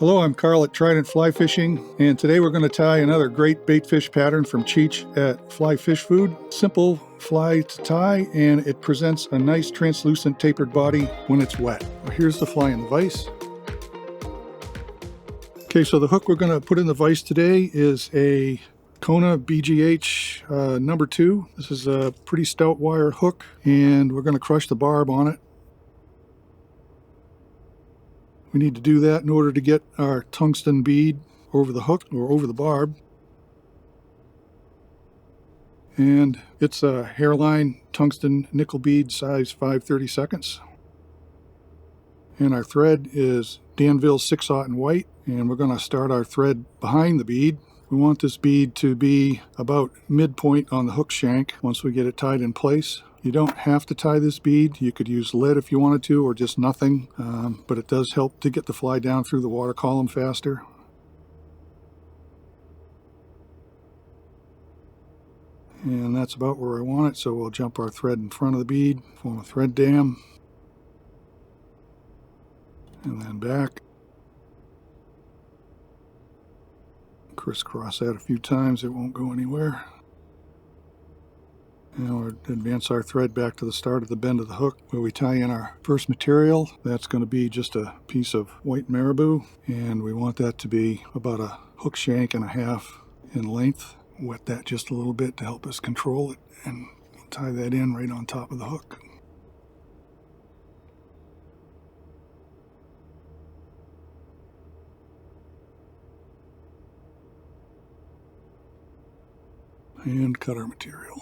Hello, I'm Carl at Trident Fly Fishing, and today we're going to tie another great baitfish pattern from Cheech at Fly Fish Food. Simple fly to tie, and it presents a nice translucent tapered body when it's wet. Here's the fly in the vise. Okay, so the hook we're going to put in the vise today is a Kona BGH number 2. This is a pretty stout wire hook, and we're going to crush the barb on it. We need to do that in order to get our tungsten bead over the hook or over the barb. And it's a hairline tungsten nickel bead, size 5/32. And our thread is Danville 6/0 white, and we're going to start our thread behind the bead. We want this bead to be about midpoint on the hook shank once we get it tied in place. You don't have to tie this bead. You could use lead if you wanted to, or just nothing, but it does help to get the fly down through the water column faster. And that's about where I want it, so we'll jump our thread in front of the bead, form a thread dam, and then back. Crisscross that a few times, it won't go anywhere. Now we'll advance our thread back to the start of the bend of the hook where we tie in our first material. That's going to be just a piece of white Marabou, and we want that to be about a hook shank and a half in length. Wet that just a little bit to help us control it, and tie that in right on top of the hook. And cut our material.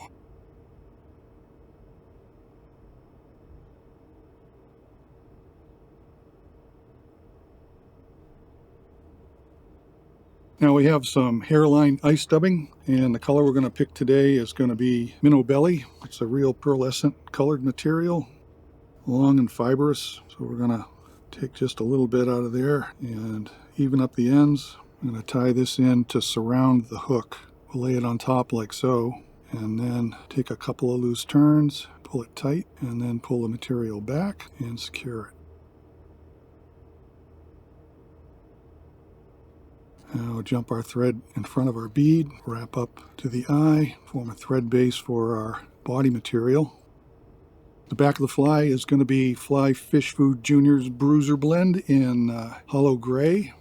Now we have some hairline ice dubbing, and the color we're going to pick today is going to be Minnow belly. It's a real pearlescent colored material, long and fibrous. So we're going to take just a little bit out of there and even up the ends. I'm going to tie this in to surround the hook. We'll lay it on top like so, and then take a couple of loose turns, pull it tight, and then pull the material back and secure it. Now jump our thread in front of our bead, wrap up to the eye, form a thread base for our body material. The back of the fly is going to be Fly Fish Food Junior's Bruiser Blend in hollow gray.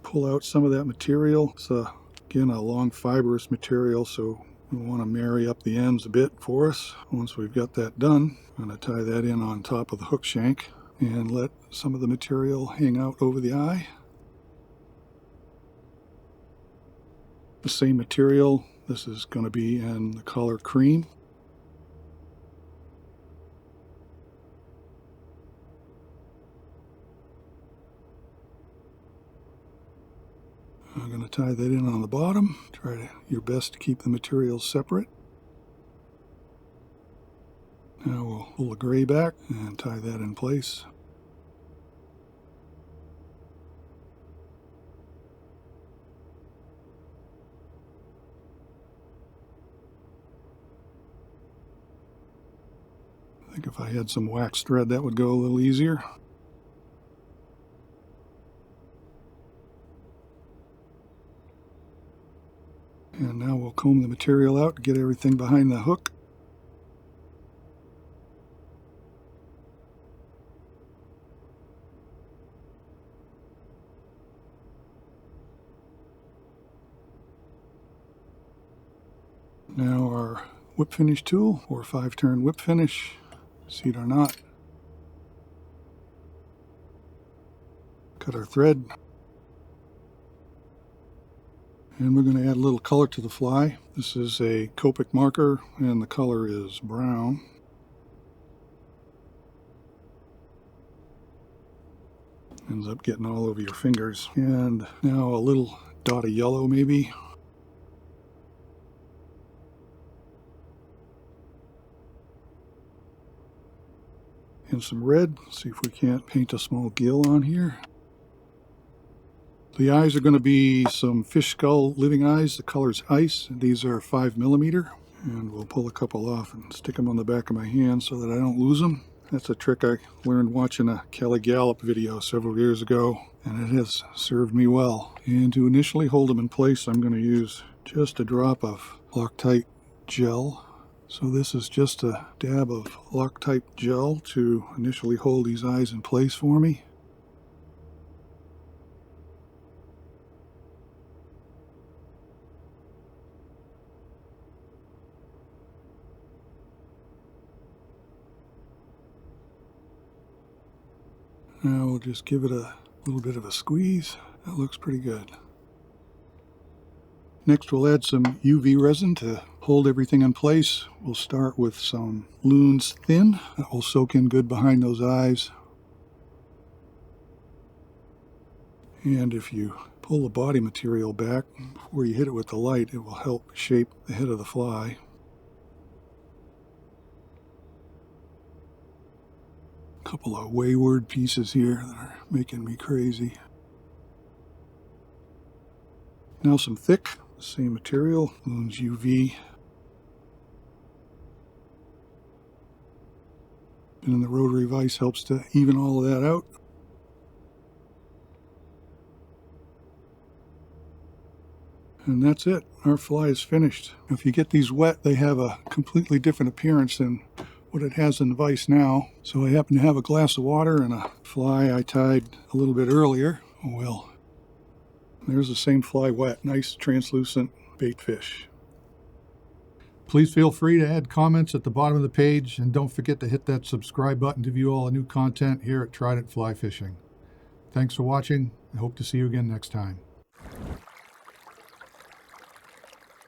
Pull out some of that material. It's again a long fibrous material, so we want to marry up the ends a bit for us. Once we've got that done, I'm going to tie that in on top of the hook shank and let some of the material hang out over the eye. The same material, this is going to be in the color cream. I'm going to tie that in on the bottom. Try your best to keep the materials separate. Now we'll pull the gray back and tie that in place. I think if I had some wax thread, that would go a little easier. And now we'll comb the material out to get everything behind the hook. Now our whip finish tool, or 5-turn whip finish. Seat our knot, cut our thread, and we're going to add a little color to the fly. This is a Copic marker, and the color is brown. Ends up getting all over your fingers. And now a little dot of yellow maybe. And some red. See if we can't paint a small gill on here. The eyes are going to be some fish skull living eyes. The color's ice. These are 5mm. And we'll pull a couple off and stick them on the back of my hand so that I don't lose them. That's a trick I learned watching a Kelly Gallup video several years ago, and it has served me well. And to initially hold them in place, I'm going to use just a drop of Loctite gel. So this is just a dab of Loctite gel to initially hold these eyes in place for me. Now we'll just give it a little bit of a squeeze. That looks pretty good. Next we'll add some UV resin to hold everything in place. We'll start with some Loon's Thin. That will soak in good behind those eyes. And if you pull the body material back before you hit it with the light, it will help shape the head of the fly. A couple of wayward pieces here that are making me crazy. Now some thick, same material, Loon's UV. And then the rotary vise helps to even all of that out. And that's it. Our fly is finished. If you get these wet, they have a completely different appearance than what it has in the vise now. So I happen to have a glass of water and a fly I tied a little bit earlier. Oh well. There's the same fly wet. Nice translucent baitfish. Please feel free to add comments at the bottom of the page, and don't forget to hit that subscribe button to view all the new content here at Trident Fly Fishing. Thanks for watching. I hope to see you again next time.